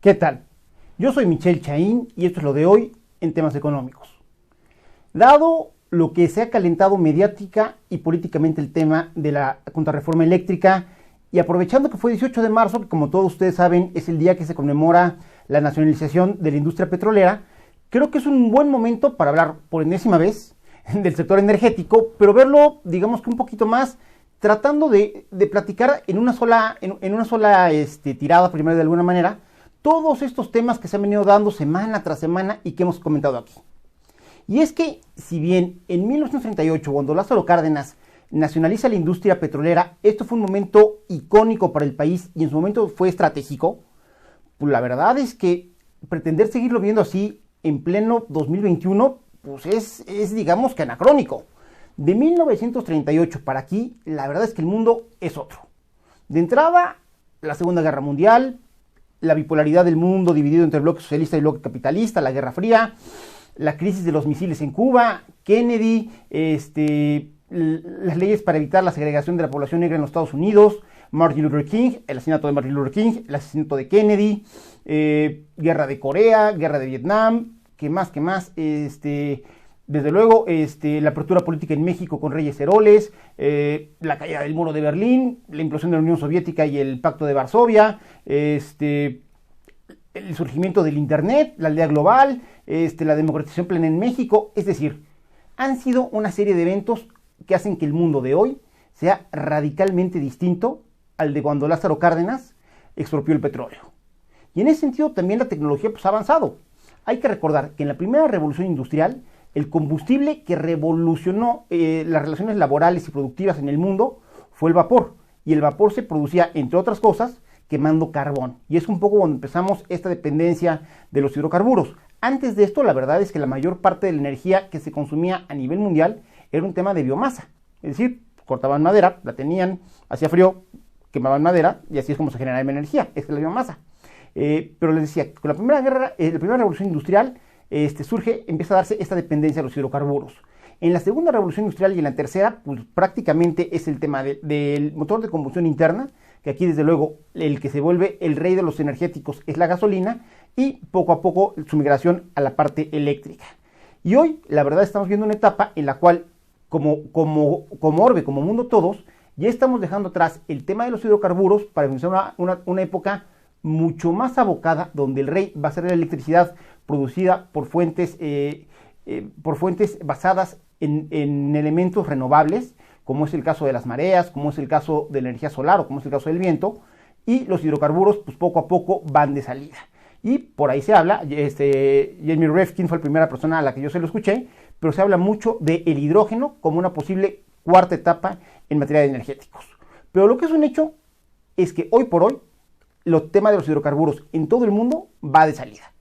¿Qué tal? Yo soy Michelle Chaín y esto es lo de hoy en temas económicos. Dado lo que se ha calentado mediática y políticamente el tema de la contrarreforma eléctrica y aprovechando que fue 18 de marzo, que como todos ustedes saben es el día que se conmemora la nacionalización de la industria petrolera, creo que es un buen momento para hablar por enésima vez del sector energético, pero verlo digamos que un poquito más tratando de platicar en una sola tirada, primero de alguna manera, todos estos temas que se han venido dando semana tras semana y que hemos comentado aquí. Y es que, si bien en 1938, cuando Lázaro Cárdenas nacionaliza la industria petrolera, esto fue un momento icónico para el país y en su momento fue estratégico, pues la verdad es que pretender seguirlo viendo así en pleno 2021, pues es digamos que anacrónico. De 1938 para aquí, la verdad es que el mundo es otro. De entrada, la Segunda Guerra Mundial, la bipolaridad del mundo dividido entre el bloque socialista y el bloque capitalista, la Guerra Fría, la crisis de los misiles en Cuba, Kennedy, las leyes para evitar la segregación de la población negra en los Estados Unidos, Martin Luther King, el asesinato de Martin Luther King, el asesinato de Kennedy, guerra de Corea, guerra de Vietnam, ¿qué más? Desde luego, la apertura política en México con Reyes Heroles, la caída del muro de Berlín, la implosión de la Unión Soviética y el Pacto de Varsovia, el surgimiento del Internet, la aldea global, la democratización plena en México. Es decir, han sido una serie de eventos que hacen que el mundo de hoy sea radicalmente distinto al de cuando Lázaro Cárdenas expropió el petróleo. Y en ese sentido también la tecnología pues, ha avanzado. Hay que recordar que en la primera revolución industrial, el combustible que revolucionó las relaciones laborales y productivas en el mundo fue el vapor. Y el vapor se producía, entre otras cosas, quemando carbón. Y es un poco cuando empezamos esta dependencia de los hidrocarburos. Antes de esto, la verdad es que la mayor parte de la energía que se consumía a nivel mundial era un tema de biomasa. Es decir, cortaban madera, la tenían, hacía frío, quemaban madera y así es como se generaba energía, es la biomasa. Pero les decía, con la primera revolución industrial, empieza a darse esta dependencia de los hidrocarburos. En la segunda revolución industrial y en la tercera, pues prácticamente es el tema del motor de combustión interna, que aquí desde luego el que se vuelve el rey de los energéticos es la gasolina, y poco a poco su migración a la parte eléctrica. Y hoy, la verdad, estamos viendo una etapa en la cual, como orbe, como mundo todos, ya estamos dejando atrás el tema de los hidrocarburos para empezar una época mucho más abocada, donde el rey va a ser la electricidad producida por fuentes basadas en elementos renovables, como es el caso de las mareas, como es el caso de la energía solar o como es el caso del viento, y los hidrocarburos pues poco a poco van de salida. Y por ahí se habla, Jeremy Rifkin fue la primera persona a la que yo se lo escuché, pero se habla mucho del hidrógeno como una posible cuarta etapa en materia de energéticos. Pero lo que es un hecho es que hoy por hoy, el tema de los hidrocarburos en todo el mundo va de salida.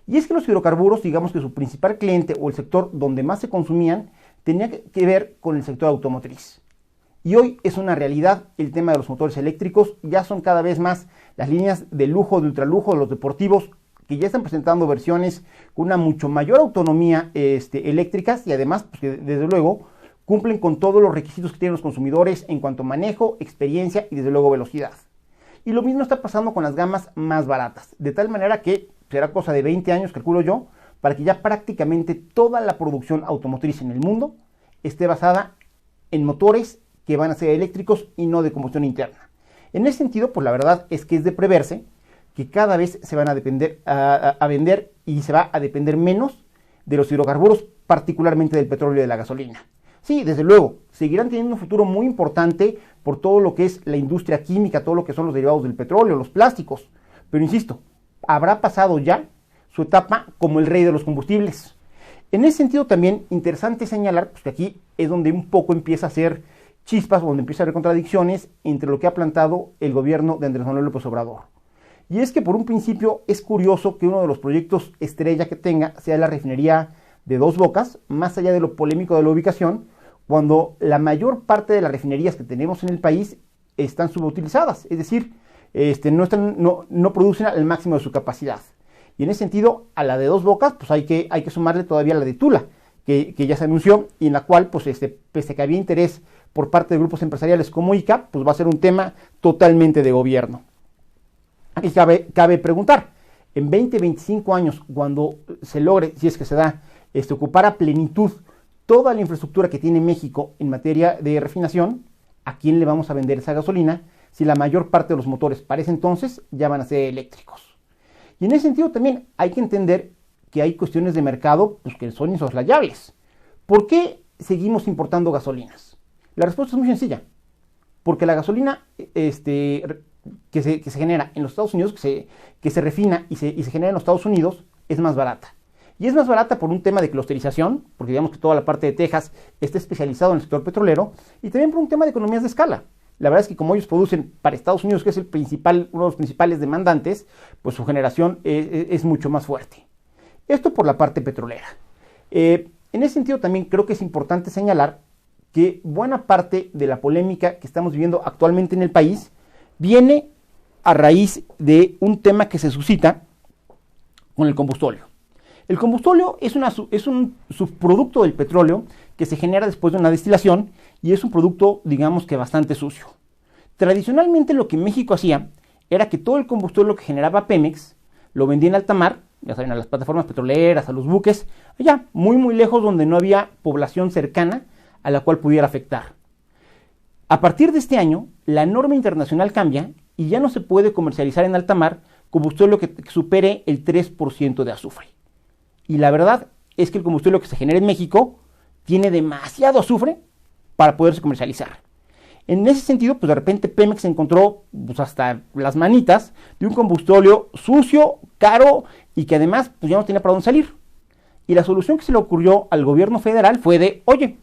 Y es que los hidrocarburos, digamos que su principal cliente o el sector donde más se consumían, tenía que ver con el sector automotriz. Y hoy es una realidad el tema de los motores eléctricos, ya son cada vez más las líneas de lujo, de ultralujo, de los deportivos, que ya están presentando versiones con una mucho mayor autonomía eléctricas y además, pues, que desde luego, cumplen con todos los requisitos que tienen los consumidores en cuanto a manejo, experiencia y desde luego velocidad. Y lo mismo está pasando con las gamas más baratas, de tal manera que será cosa de 20 años, calculo yo, para que ya prácticamente toda la producción automotriz en el mundo esté basada en motores que van a ser eléctricos y no de combustión interna. En ese sentido, pues la verdad es que es de preverse que cada vez se van a vender y se va a depender menos de los hidrocarburos, particularmente del petróleo y de la gasolina. Sí, desde luego, seguirán teniendo un futuro muy importante por todo lo que es la industria química, todo lo que son los derivados del petróleo, los plásticos. Pero insisto, habrá pasado ya su etapa como el rey de los combustibles. En ese sentido también interesante señalar pues, que aquí es donde un poco empieza a ser chispas, donde empieza a haber contradicciones entre lo que ha plantado el gobierno de Andrés Manuel López Obrador. Y es que por un principio es curioso que uno de los proyectos estrella que tenga sea la refinería de Dos Bocas, más allá de lo polémico de la ubicación, cuando la mayor parte de las refinerías que tenemos en el país están subutilizadas, es decir, no producen al máximo de su capacidad. Y en ese sentido, a la de Dos Bocas, pues hay que sumarle todavía la de Tula, que ya se anunció y en la cual, pues pese a que había interés por parte de grupos empresariales como ICA, pues va a ser un tema totalmente de gobierno. Aquí cabe preguntar, en 20, 25 años, cuando se logre, si es que se da, ocupar a plenitud toda la infraestructura que tiene México en materia de refinación, ¿a quién le vamos a vender esa gasolina si la mayor parte de los motores para ese entonces ya van a ser eléctricos? Y en ese sentido también hay que entender que hay cuestiones de mercado pues, que son insoslayables. ¿Por qué seguimos importando gasolinas? La respuesta es muy sencilla. Porque la gasolina que se genera en los Estados Unidos, que se refina y se genera en los Estados Unidos, es más barata. Y es más barata por un tema de clusterización, porque digamos que toda la parte de Texas está especializado en el sector petrolero, y también por un tema de economías de escala. La verdad es que como ellos producen para Estados Unidos, que es uno de los principales demandantes, pues su generación es mucho más fuerte. Esto por la parte petrolera. En ese sentido también creo que es importante señalar que buena parte de la polémica que estamos viviendo actualmente en el país viene a raíz de un tema que se suscita con el combustóleo. El combustóleo es un subproducto del petróleo que se genera después de una destilación y es un producto, digamos que bastante sucio. Tradicionalmente lo que México hacía era que todo el combustóleo que generaba Pemex lo vendía en alta mar, ya saben, a las plataformas petroleras, a los buques, allá muy muy lejos donde no había población cercana a la cual pudiera afectar. A partir de este año, la norma internacional cambia y ya no se puede comercializar en alta mar combustible que supere el 3% de azufre. Y la verdad es que el combustible que se genera en México tiene demasiado azufre para poderse comercializar. En ese sentido, pues de repente Pemex encontró pues, hasta las manitas de un combustible sucio, caro y que además pues, ya no tenía para dónde salir. Y la solución que se le ocurrió al gobierno federal fue de, oye,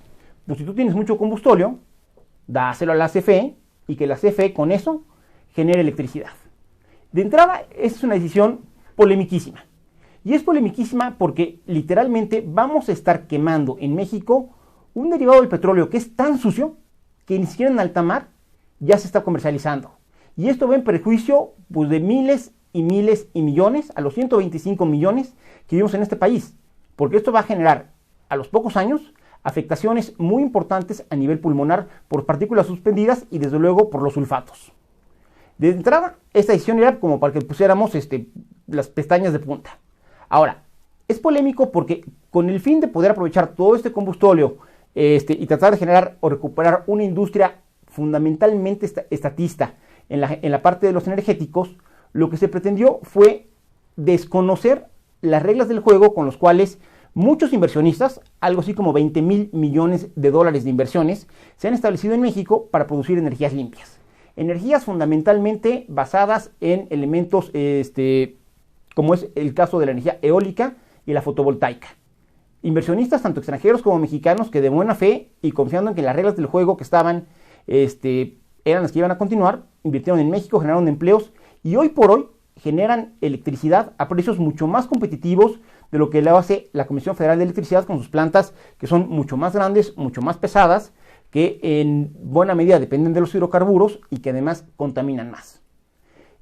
pues si tú tienes mucho combustible, dáselo a la CFE y que la CFE con eso genere electricidad. De entrada, esa es una decisión polemiquísima. Y es polemiquísima porque literalmente vamos a estar quemando en México un derivado del petróleo que es tan sucio que ni siquiera en alta mar ya se está comercializando. Y esto va en perjuicio pues, de miles y miles y millones, a los 125 millones que vivimos en este país. Porque esto va a generar a los pocos años afectaciones muy importantes a nivel pulmonar por partículas suspendidas y desde luego por los sulfatos. De entrada, esta decisión era como para que pusiéramos las pestañas de punta. Ahora, es polémico porque con el fin de poder aprovechar todo este combustóleo y tratar de generar o recuperar una industria fundamentalmente estatista en la parte de los energéticos, lo que se pretendió fue desconocer las reglas del juego con los cuales muchos inversionistas, algo así como 20,000 millones de dólares de inversiones, se han establecido en México para producir energías limpias. Energías fundamentalmente basadas en elementos como es el caso de la energía eólica y la fotovoltaica. Inversionistas tanto extranjeros como mexicanos que de buena fe y confiando en que las reglas del juego que estaban eran las que iban a continuar, invirtieron en México, generaron empleos y hoy por hoy generan electricidad a precios mucho más competitivos de lo que lo hace la Comisión Federal de Electricidad con sus plantas que son mucho más grandes, mucho más pesadas, que en buena medida dependen de los hidrocarburos y que además contaminan más.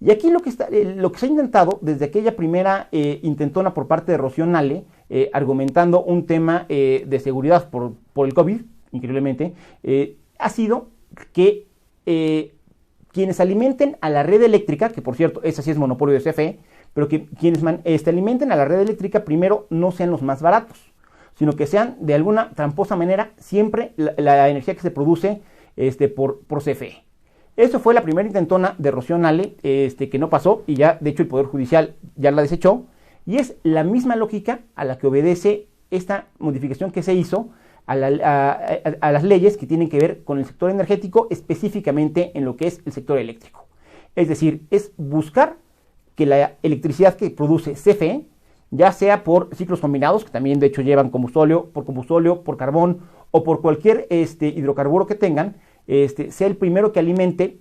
Y aquí lo que se ha intentado desde aquella primera intentona por parte de Rocío Nale, argumentando un tema de seguridad por el COVID, increíblemente, ha sido que quienes alimenten a la red eléctrica, que por cierto, esa sí es monopolio de CFE, pero que quienes alimenten a la red eléctrica primero no sean los más baratos, sino que sean de alguna tramposa manera siempre la energía que se produce por CFE. Eso fue la primera intentona de Rocío Nale, que no pasó y ya, de hecho, el Poder Judicial ya la desechó. Y es la misma lógica a la que obedece esta modificación que se hizo a las leyes que tienen que ver con el sector energético, específicamente en lo que es el sector eléctrico. Es decir, es buscar que la electricidad que produce CFE, ya sea por ciclos combinados, que también de hecho llevan combustóleo, por carbón o por cualquier hidrocarburo que tengan, sea el primero que alimente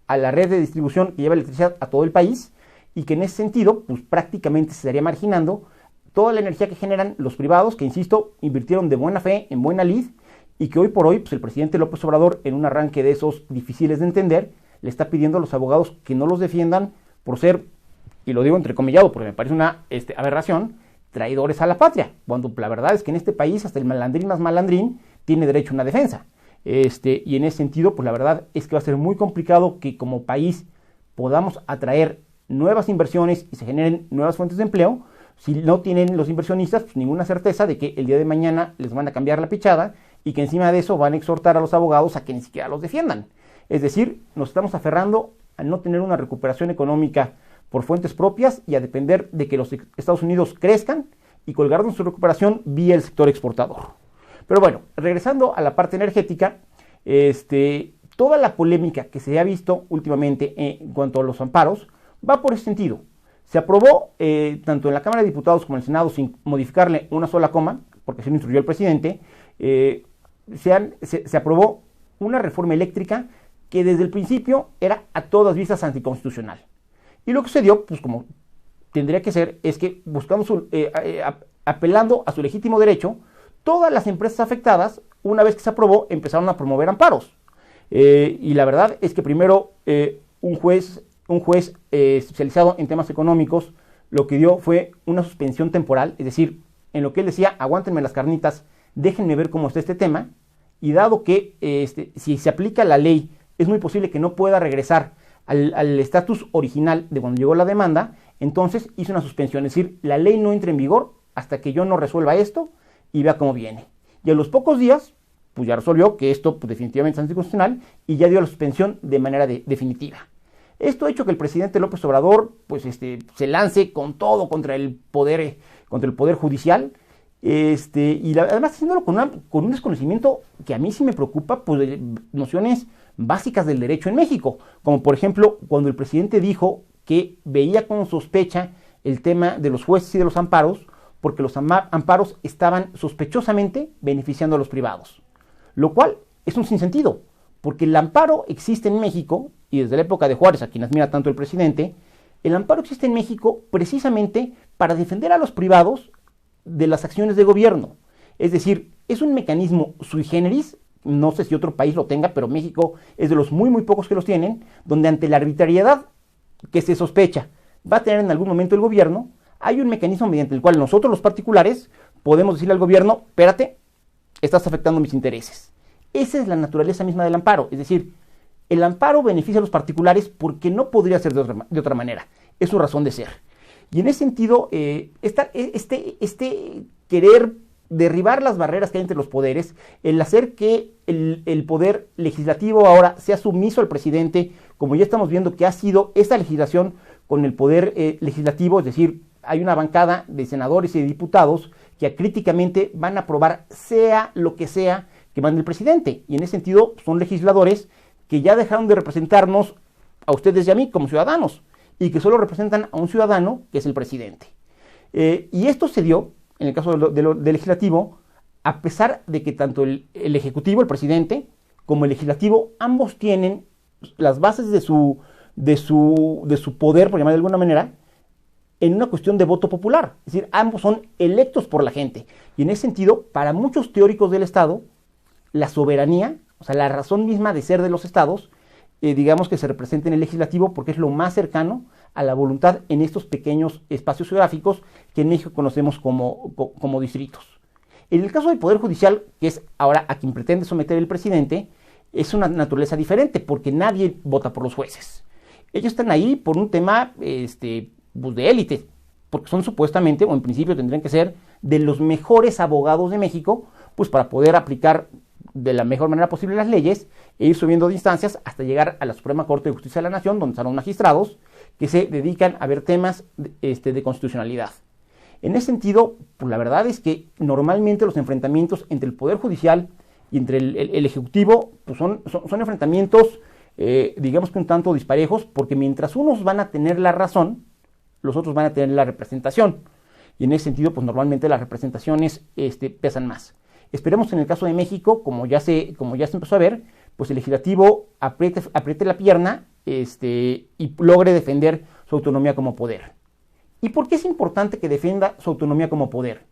a la red de distribución que lleva electricidad a todo el país y que en ese sentido pues prácticamente se estaría marginando toda la energía que generan los privados que, insisto, invirtieron de buena fe, en buena lid y que hoy por hoy pues el presidente López Obrador, en un arranque de esos difíciles de entender, le está pidiendo a los abogados que no los defiendan por ser, y lo digo entrecomillado porque me parece una aberración, traidores a la patria, cuando la verdad es que en este país hasta el malandrín más malandrín tiene derecho a una defensa. Y en ese sentido, pues la verdad es que va a ser muy complicado que como país podamos atraer nuevas inversiones y se generen nuevas fuentes de empleo. Si no tienen los inversionistas, pues ninguna certeza de que el día de mañana les van a cambiar la pichada y que encima de eso van a exhortar a los abogados a que ni siquiera los defiendan. Es decir, nos estamos aferrando a no tener una recuperación económica por fuentes propias y a depender de que los Estados Unidos crezcan y colgarnos su recuperación vía el sector exportador. Pero bueno, regresando a la parte energética, toda la polémica que se ha visto últimamente en cuanto a los amparos va por ese sentido. Se aprobó tanto en la Cámara de Diputados como en el Senado sin modificarle una sola coma, porque así lo instruyó el presidente, se aprobó una reforma eléctrica que desde el principio era a todas vistas anticonstitucional. Y lo que se dio, pues como tendría que ser, es que apelando a su legítimo derecho, todas las empresas afectadas, una vez que se aprobó, empezaron a promover amparos. Y la verdad es que primero un juez especializado en temas económicos lo que dio fue una suspensión temporal, es decir, en lo que él decía, aguántenme las carnitas, déjenme ver cómo está este tema, y dado que si se aplica la ley, es muy posible que no pueda regresar al estatus original de cuando llegó la demanda, entonces hizo una suspensión, es decir, la ley no entra en vigor hasta que yo no resuelva esto y vea cómo viene. Y a los pocos días, pues ya resolvió que esto pues, definitivamente es anticonstitucional y ya dio la suspensión de manera definitiva. Esto ha hecho que el presidente López Obrador pues, se lance con todo contra el poder judicial, y además haciéndolo con un desconocimiento que a mí sí me preocupa, pues de nociones básicas del derecho en México, como por ejemplo cuando el presidente dijo que veía con sospecha el tema de los jueces y de los amparos, porque los amparos estaban sospechosamente beneficiando a los privados, lo cual es un sinsentido, porque el amparo existe en México, y desde la época de Juárez, a quien admira tanto el presidente, el amparo existe en México precisamente para defender a los privados de las acciones de gobierno. Es decir, es un mecanismo sui generis, no sé si otro país lo tenga, pero México es de los muy pocos que los tienen, donde ante la arbitrariedad que se sospecha va a tener en algún momento el gobierno, hay un mecanismo mediante el cual nosotros los particulares podemos decirle al gobierno, espérate, estás afectando mis intereses. Esa es la naturaleza misma del amparo, es decir, el amparo beneficia a los particulares porque no podría ser de otra manera, es su razón de ser. Y en ese sentido, querer derribar las barreras que hay entre los poderes, el hacer que el poder legislativo ahora sea sumiso al presidente, como ya estamos viendo que ha sido esta legislación con el poder legislativo, es decir, hay una bancada de senadores y de diputados que críticamente van a aprobar sea lo que sea que mande el presidente. Y en ese sentido son legisladores que ya dejaron de representarnos a ustedes y a mí como ciudadanos, y que solo representan a un ciudadano que es el presidente. Y esto se dio, en el caso del legislativo, a pesar de que tanto el ejecutivo, el presidente, como el legislativo, ambos tienen las bases de su poder, por llamar de alguna manera, en una cuestión de voto popular. Es decir, ambos son electos por la gente. Y en ese sentido, para muchos teóricos del Estado, la soberanía, o sea, la razón misma de ser de los estados, digamos que se representa en el legislativo porque es lo más cercano a la voluntad en estos pequeños espacios geográficos que en México conocemos como distritos. En el caso del Poder Judicial, que es ahora a quien pretende someter el presidente, es una naturaleza diferente porque nadie vota por los jueces. Ellos están ahí por un tema pues de élite, porque son supuestamente, o en principio tendrían que ser, de los mejores abogados de México, pues para poder aplicar de la mejor manera posible las leyes e ir subiendo de instancias hasta llegar a la Suprema Corte de Justicia de la Nación, donde están los magistrados que se dedican a ver temas de constitucionalidad. En ese sentido, pues la verdad es que normalmente los enfrentamientos entre el Poder Judicial y entre el Ejecutivo pues son enfrentamientos, digamos que un tanto disparejos, porque mientras unos van a tener la razón, los otros van a tener la representación. Y en ese sentido, pues normalmente las representaciones pesan más. Esperemos en el caso de México, como ya se empezó a ver, pues el legislativo apriete la pierna y logre defender su autonomía como poder. ¿Y por qué es importante que defienda su autonomía como poder?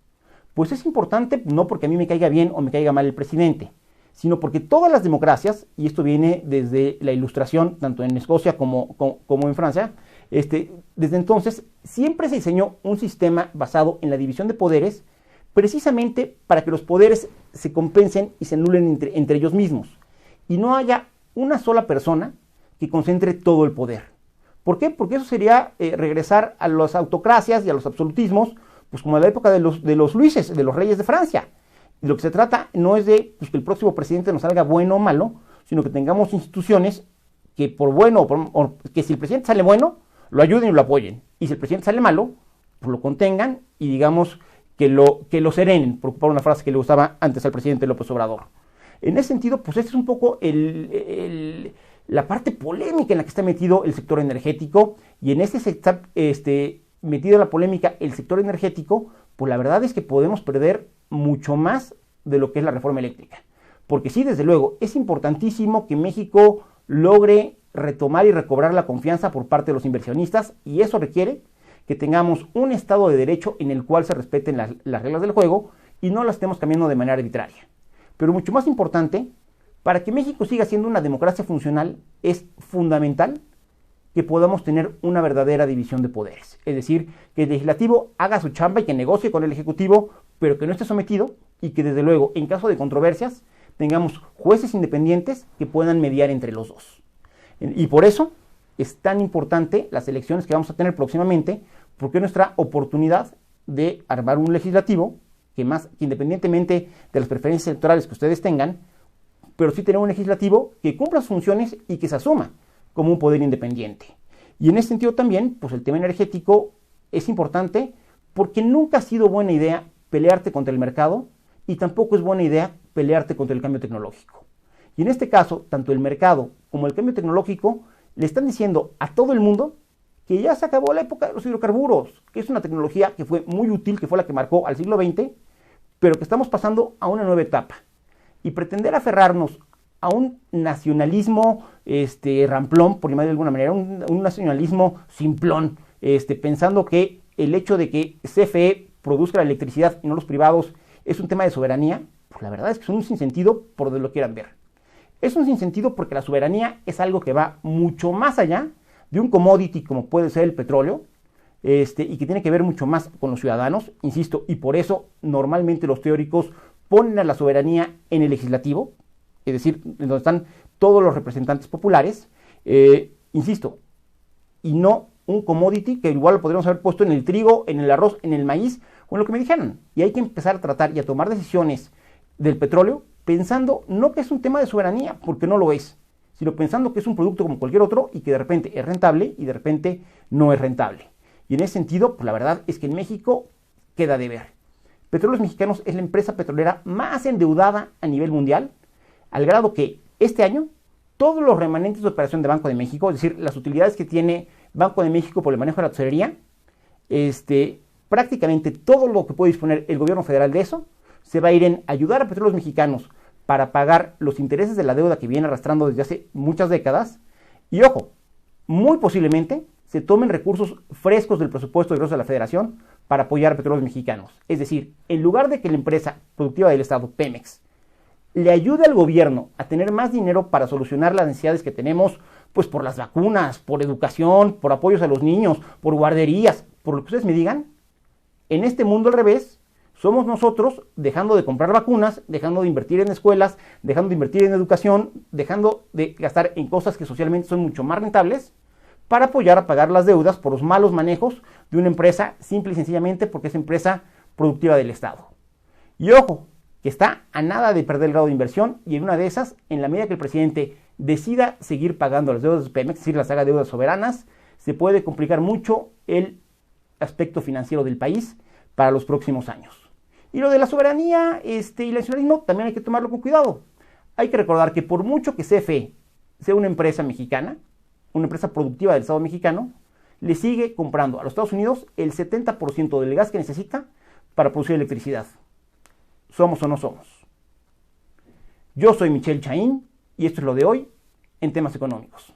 Pues es importante no porque a mí me caiga bien o me caiga mal el presidente, sino porque todas las democracias, y esto viene desde la Ilustración, tanto en Escocia como en Francia, desde entonces siempre se diseñó un sistema basado en la división de poderes, precisamente para que los poderes se compensen y se anulen entre ellos mismos, y no haya una sola persona que concentre todo el poder. ¿Por qué? Porque eso sería regresar a las autocracias y a los absolutismos, pues como en la época de los Luises, de los reyes de Francia. Y lo que se trata no es de pues, que el próximo presidente nos salga bueno o malo, sino que tengamos instituciones que por bueno, o que si el presidente sale bueno, lo ayuden y lo apoyen. Y si el presidente sale malo, pues lo contengan y digamos que lo serenen, por ocupar una frase que le gustaba antes al presidente López Obrador. En ese sentido, pues esta es un poco la parte polémica en la que está metido el sector energético, y en este se está metido en la polémica el sector energético, pues la verdad es que podemos perder mucho más de lo que es la reforma eléctrica. Porque sí, desde luego, es importantísimo que México logre retomar y recobrar la confianza por parte de los inversionistas, y eso requiere que tengamos un Estado de Derecho en el cual se respeten las reglas del juego y no las estemos cambiando de manera arbitraria. Pero mucho más importante, para que México siga siendo una democracia funcional, es fundamental que podamos tener una verdadera división de poderes. Es decir, que el legislativo haga su chamba y que negocie con el ejecutivo, pero que no esté sometido, y que desde luego, en caso de controversias, tengamos jueces independientes que puedan mediar entre los dos. Y por eso es tan importante las elecciones que vamos a tener próximamente, porque es nuestra oportunidad de armar un legislativo que independientemente de las preferencias electorales que ustedes tengan, pero sí tener un legislativo que cumpla sus funciones y que se asuma como un poder independiente. Y en ese sentido también, pues el tema energético es importante porque nunca ha sido buena idea pelearte contra el mercado y tampoco es buena idea pelearte contra el cambio tecnológico. Y en este caso, tanto el mercado como el cambio tecnológico le están diciendo a todo el mundo que ya se acabó la época de los hidrocarburos, que es una tecnología que fue muy útil, que fue la que marcó al siglo XX, pero que estamos pasando a una nueva etapa. Y pretender aferrarnos a un nacionalismo ramplón, por llamarlo de alguna manera, un nacionalismo simplón, pensando que el hecho de que CFE produzca la electricidad y no los privados es un tema de soberanía, pues la verdad es que es un sinsentido por donde lo quieran ver. Es un sinsentido porque la soberanía es algo que va mucho más allá de un commodity como puede ser el petróleo, y que tiene que ver mucho más con los ciudadanos, insisto, y por eso normalmente los teóricos ponen a la soberanía en el legislativo, es decir, donde están todos los representantes populares, insisto, y no un commodity que igual lo podríamos haber puesto en el trigo, en el arroz, en el maíz o en lo que me dijeran. Y hay que empezar a tratar y a tomar decisiones del petróleo pensando no que es un tema de soberanía, porque no lo es, sino pensando que es un producto como cualquier otro y que de repente es rentable y de repente no es rentable. Y en ese sentido, pues la verdad es que en México queda de ver. Petróleos Mexicanos es la empresa petrolera más endeudada a nivel mundial, al grado que este año todos los remanentes de operación de Banco de México, es decir, las utilidades que tiene Banco de México por el manejo de la tesorería, prácticamente todo lo que puede disponer el gobierno federal de eso, se va a ir en ayudar a Petróleos Mexicanos para pagar los intereses de la deuda que viene arrastrando desde hace muchas décadas. Y ojo, muy posiblemente se tomen recursos frescos del presupuesto de egresos de la Federación para apoyar a Petróleos Mexicanos. Es decir, en lugar de que la empresa productiva del Estado, Pemex, le ayude al gobierno a tener más dinero para solucionar las necesidades que tenemos, pues por las vacunas, por educación, por apoyos a los niños, por guarderías, por lo que ustedes me digan, en este mundo al revés, somos nosotros dejando de comprar vacunas, dejando de invertir en escuelas, dejando de invertir en educación, dejando de gastar en cosas que socialmente son mucho más rentables para apoyar a pagar las deudas por los malos manejos de una empresa simple y sencillamente porque es empresa productiva del Estado. Y ojo, que está a nada de perder el grado de inversión, y en una de esas, en la medida que el presidente decida seguir pagando las deudas de Pemex, es decir, las haga deudas soberanas, se puede complicar mucho el aspecto financiero del país para los próximos años. Y lo de la soberanía y el nacionalismo también hay que tomarlo con cuidado. Hay que recordar que por mucho que CFE sea una empresa mexicana, una empresa productiva del Estado mexicano, le sigue comprando a los Estados Unidos el 70% del gas que necesita para producir electricidad. ¿Somos o no somos? Yo soy Michel Chaín y esto es lo de hoy en temas económicos.